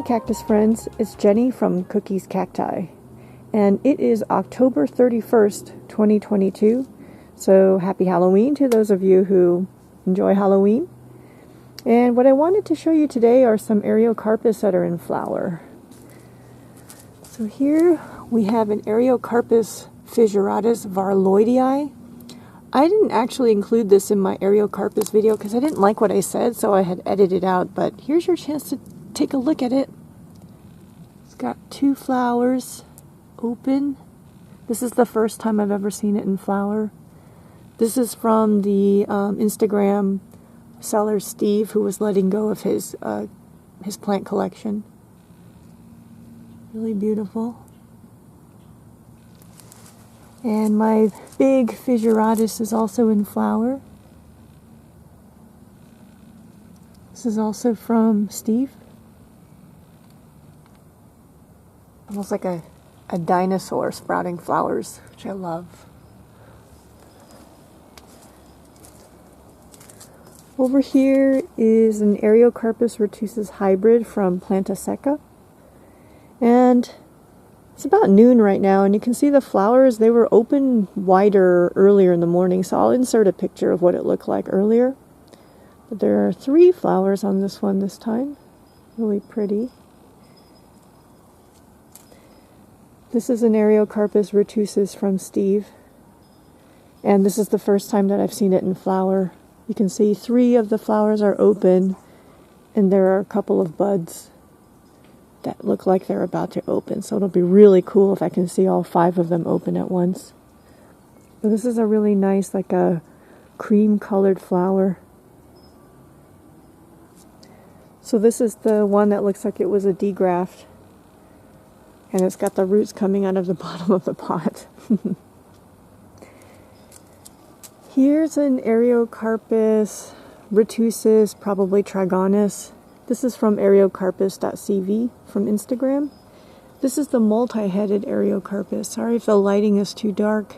cactus friends, it's Jenny from Cookies Cacti, and it is October 31st, 2022, so happy Halloween to those of you who enjoy Halloween. And what I wanted to show you today are some Ariocarpus that are in flower. So here we have an Ariocarpus fissuratus varloidii. I didn't actually include this in my Ariocarpus video because I didn't like what I said, so I had edited out, but here's your chance to take a look at it. It's got 2 flowers open. This is the first time I've ever seen it in flower. This is from the Instagram seller Steve, who was letting go of his plant collection. Really beautiful. And my big fissuratus is also in flower. This is also from Steve. Almost like a dinosaur sprouting flowers, which I love. Over here is an Ariocarpus retusus hybrid from Planta Seca. And it's about noon right now, and you can see the flowers, they were open wider earlier in the morning, so I'll insert a picture of what it looked like earlier. But there are 3 flowers on this one this time. Really pretty. This is an Ariocarpus retusus from Steve, and this is the first time that I've seen it in flower. You can see 3 of the flowers are open, and there are a couple of buds that look like they're about to open. So it'll be really cool if I can see all 5 of them open at once. So this is a really nice, like a cream colored flower. So this is the one that looks like it was a degraft. And it's got the roots coming out of the bottom of the pot. Here's an Ariocarpus retusus, probably trigonus. This is from ariocarpus.cv from Instagram. This is the multi-headed Ariocarpus. Sorry if the lighting is too dark.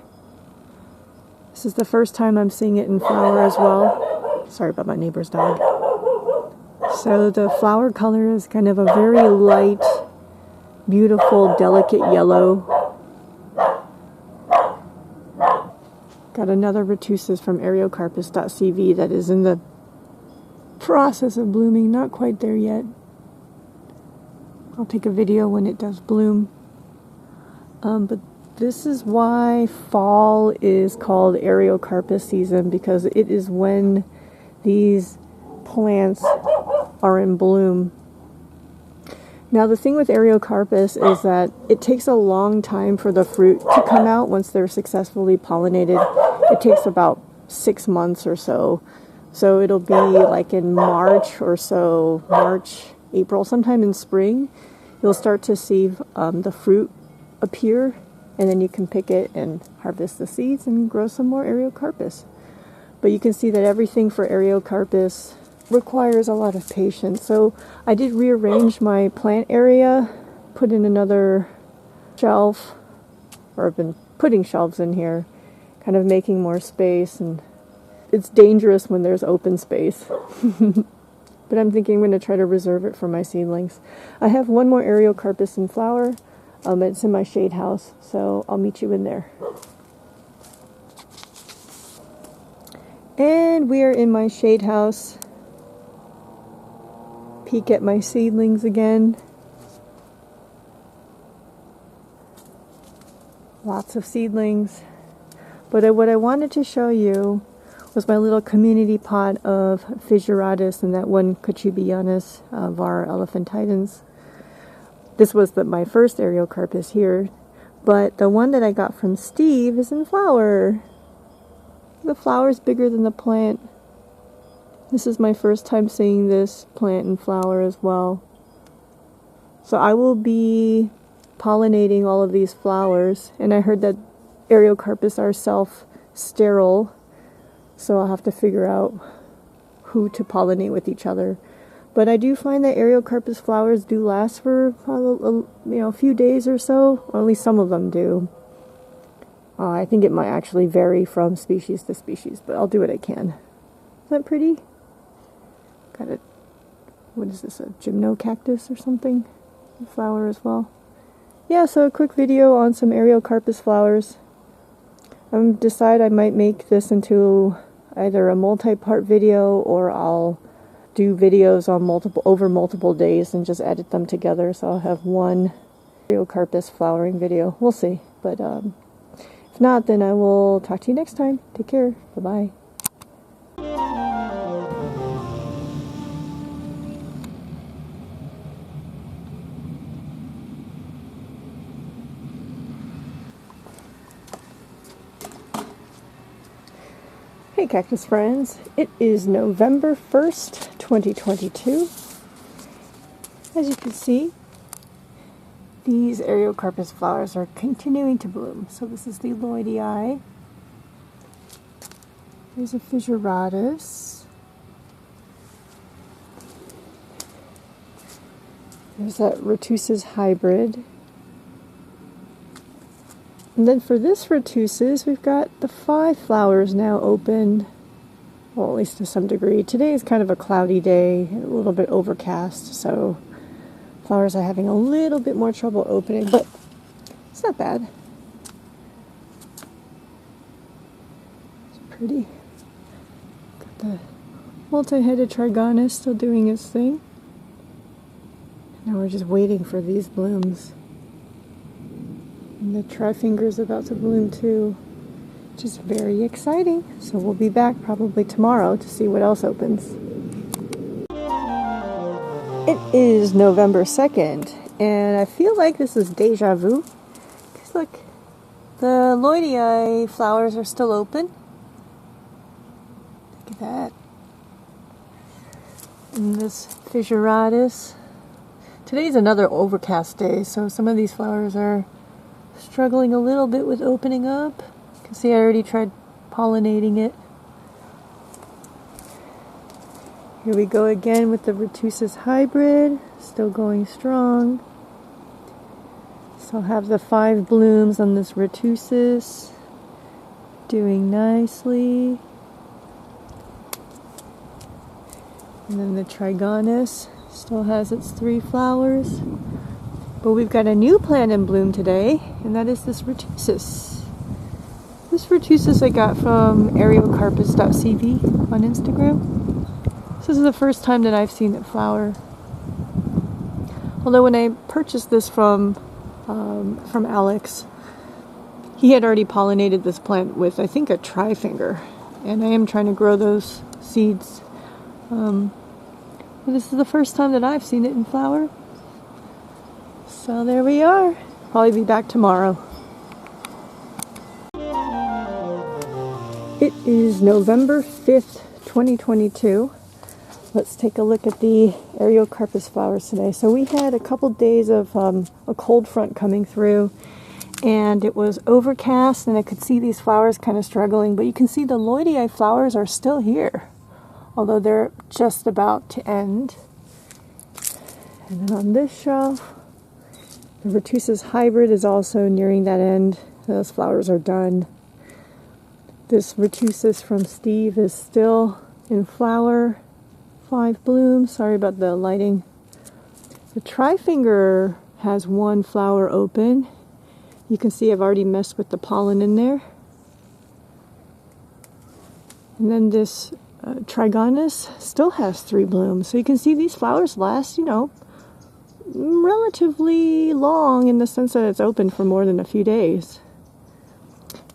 This is the first time I'm seeing it in flower as well. Sorry about my neighbor's dog. So the flower color is kind of a very light, beautiful, delicate yellow. Got another retusus from ariocarpus.cv that is in the process of blooming, not quite there yet. I'll take a video when it does bloom. But this is why fall is called Ariocarpus season, because it is when these plants are in bloom. Now the thing with Ariocarpus is that it takes a long time for the fruit to come out once they're successfully pollinated. It takes about 6 months or so. So it'll be like in March or so, March, April, sometime in spring, you'll start to see the fruit appear, and then you can pick it and harvest the seeds and grow some more Ariocarpus. But you can see that everything for Ariocarpus requires a lot of patience. So I did rearrange my plant area, put in another shelf, or I've been putting shelves in here, kind of making more space, and it's dangerous when there's open space. But I'm thinking I'm going to try to reserve it for my seedlings. I have one more Ariocarpus in flower. It's in my shade house, so I'll meet you in there. And we are in my shade house. Peek at my seedlings again. Lots of seedlings. But what I wanted to show you was my little community pot of fissuratus and that one Cochubianus var elephantitans. This was my first Ariocarpus here, but the one that I got from Steve is in flower. The flower's bigger than the plant. This is my first time seeing this plant in flower as well. So I will be pollinating all of these flowers, and I heard that Ariocarpus are self-sterile, so I'll have to figure out who to pollinate with each other. But I do find that Ariocarpus flowers do last for a few days or so, or at least some of them do. I think it might actually vary from species to species, but I'll do what I can. Isn't that pretty? Got a, what is this, a gymnocactus or something? flower as well. Yeah, so a quick video on some Ariocarpus flowers. I'm decide I might make this into either a multi-part video, or I'll do videos on over multiple days and just edit them together, so I'll have one Ariocarpus flowering video. We'll see, but if not, then I will talk to you next time. Take care. Bye-bye. Hey cactus friends, it is November 1st, 2022. As you can see, these Ariocarpus flowers are continuing to bloom. So this is the Lloydii. There's a Fissuratus. There's that Retusis hybrid. And then for this Retusis, we've got the 5 flowers now open, well, at least to some degree. Today is kind of a cloudy day, a little bit overcast, so flowers are having a little bit more trouble opening, but it's not bad. It's pretty. Got the multi-headed Trigonus still doing its thing. Now we're just waiting for these blooms. And the Trifinger is about to bloom too, which is very exciting. So we'll be back probably tomorrow to see what else opens. It is November 2nd, and I feel like this is deja vu. Because look, the Lloydii flowers are still open. Look at that. And this Fissuratus. Today's another overcast day, so some of these flowers are struggling a little bit with opening up. You can see I already tried pollinating it. Here we go again with the Retusis hybrid, still going strong. So I'll have the 5 blooms on this Retusis, doing nicely. And then the Trigonus still has its 3 flowers. But we've got a new plant in bloom today, and that is this Retusis. This Retusis I got from Ariocarpus.cv on Instagram. This is the first time that I've seen it flower. Although when I purchased this from Alex, he had already pollinated this plant with, I think, a Trifinger. And I am trying to grow those seeds. But this is the first time that I've seen it in flower. So there we are. Probably be back tomorrow. It is November 5th, 2022. Let's take a look at the Ariocarpus flowers today. So we had a couple days of a cold front coming through, and it was overcast, and I could see these flowers kind of struggling, but you can see the Lloydii flowers are still here, although they're just about to end. And then on this shelf, the Retusis hybrid is also nearing that end. Those flowers are done. This Retusis from Steve is still in flower. 5 blooms. Sorry about the lighting. The Trifinger has 1 flower open. You can see I've already messed with the pollen in there. And then this Trigonus still has 3 blooms. So you can see these flowers last, relatively long in the sense that it's open for more than a few days.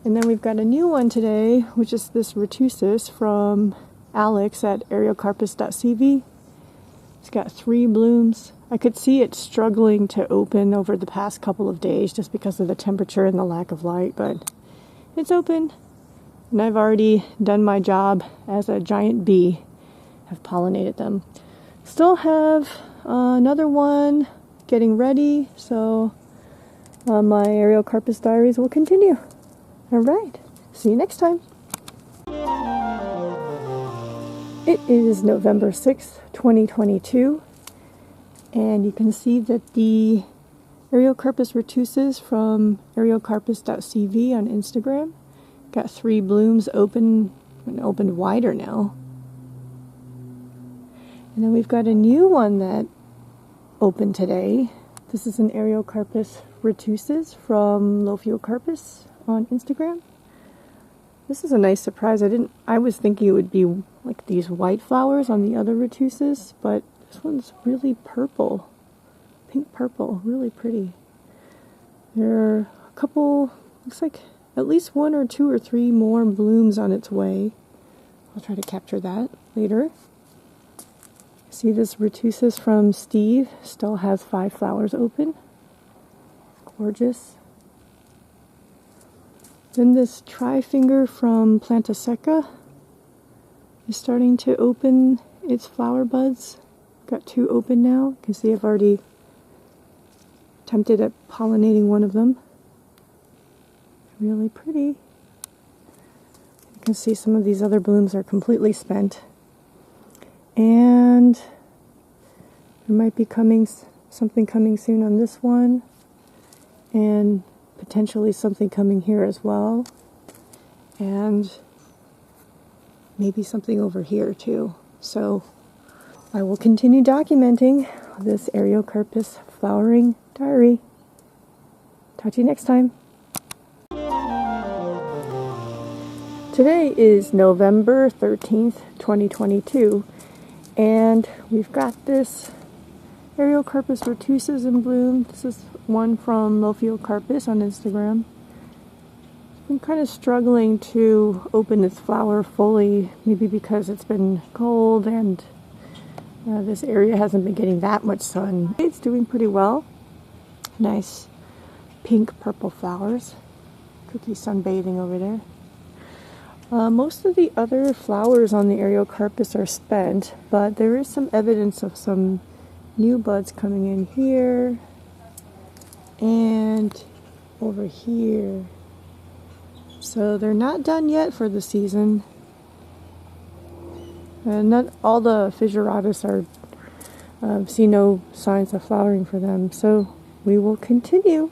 And then we've got a new one today, which is this Retusis from Alex at Ariocarpus.cv. It's got 3 blooms. I could see it struggling to open over the past couple of days just because of the temperature and the lack of light, but it's open. And I've already done my job as a giant bee. I've pollinated them. Still have another one getting ready, so my Ariocarpus Diaries will continue. Alright, see you next time. It is November 6th, 2022, and you can see that the Ariocarpus Retusis from Ariocarpus.cv on Instagram got 3 blooms open and opened wider now. And then we've got a new one that opened today, This is an Ariocarpus retusis from Ariocarpus on Instagram. This is a nice surprise. I was thinking it would be like these white flowers on the other retusis, but this one's really purple. Pink purple, really pretty. There are a couple, looks like at least 1 or 2 or 3 more blooms on its way. I'll try to capture that later. See, this retusis from Steve still has 5 flowers open. Gorgeous. Then this tri-finger from Planta Seca is starting to open its flower buds. Got 2 open now. You can see I've already attempted at pollinating one of them. Really pretty. You can see some of these other blooms are completely spent. And there might be something coming soon on this one. And potentially something coming here as well. And maybe something over here too. So I will continue documenting this Ariocarpus flowering diary. Talk to you next time. Today is November 13th, 2022, and we've got this Ariocarpus retusis in bloom. This is one from Ariocarpus on Instagram. I'm kind of struggling to open its flower fully, maybe because it's been cold and this area hasn't been getting that much sun. It's doing pretty well. Nice pink purple flowers. Cookie sunbathing over there. Most of the other flowers on the Ariocarpus are spent, but there is some evidence of some new buds coming in here and over here. So they're not done yet for the season. Not all the Fissuratus are, see no signs of flowering for them, so we will continue.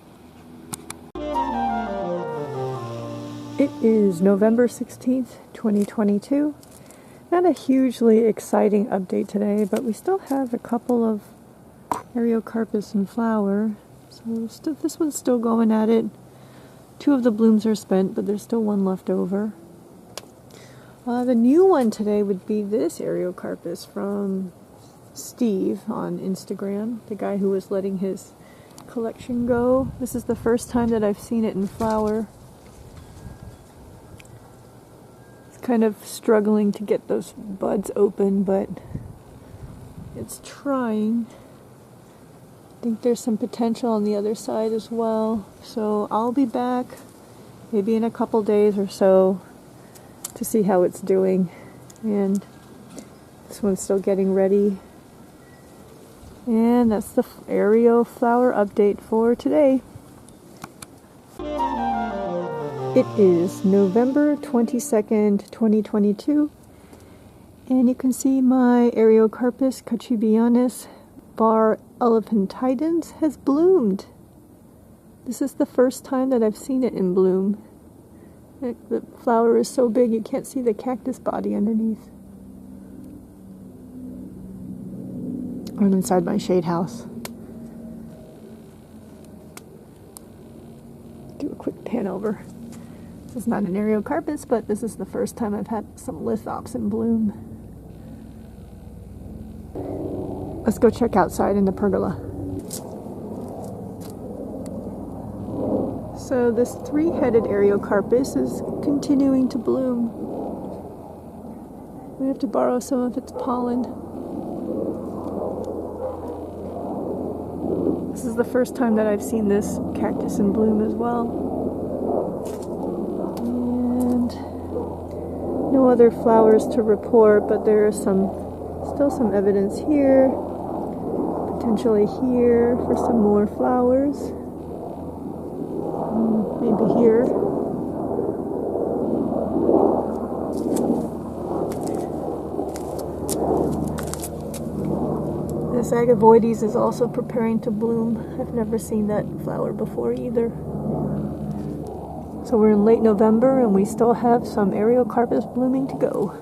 It is November 16th, 2022. Not a hugely exciting update today, but we still have a couple of Ariocarpus in flower. So this one's still going at it. 2 of the blooms are spent, but there's still 1 left over. The new one today would be this Ariocarpus from Steve on Instagram, the guy who was letting his collection go. This is the first time that I've seen it in flower. Kind of struggling to get those buds open, but it's trying. I think there's some potential on the other side as well, so I'll be back maybe in a couple days or so to see how it's doing. And this one's still getting ready, and that's the Ario flower update for today. It is November 22nd, 2022, and you can see my Ariocarpus cachubianus bar elephantidens has bloomed. This is the first time that I've seen it in bloom. The flower is so big you can't see the cactus body underneath. I'm inside my shade house. Do a quick pan over. This is not an Ariocarpus, but this is the first time I've had some lithops in bloom. Let's go check outside in the pergola. So this 3-headed Ariocarpus is continuing to bloom. We have to borrow some of its pollen. This is the first time that I've seen this cactus in bloom as well. No other flowers to report, but there is still some evidence here, potentially here for some more flowers. Maybe here. This agavoides is also preparing to bloom. I've never seen that flower before either. So we're in late November and we still have some Ariocarpus blooming to go.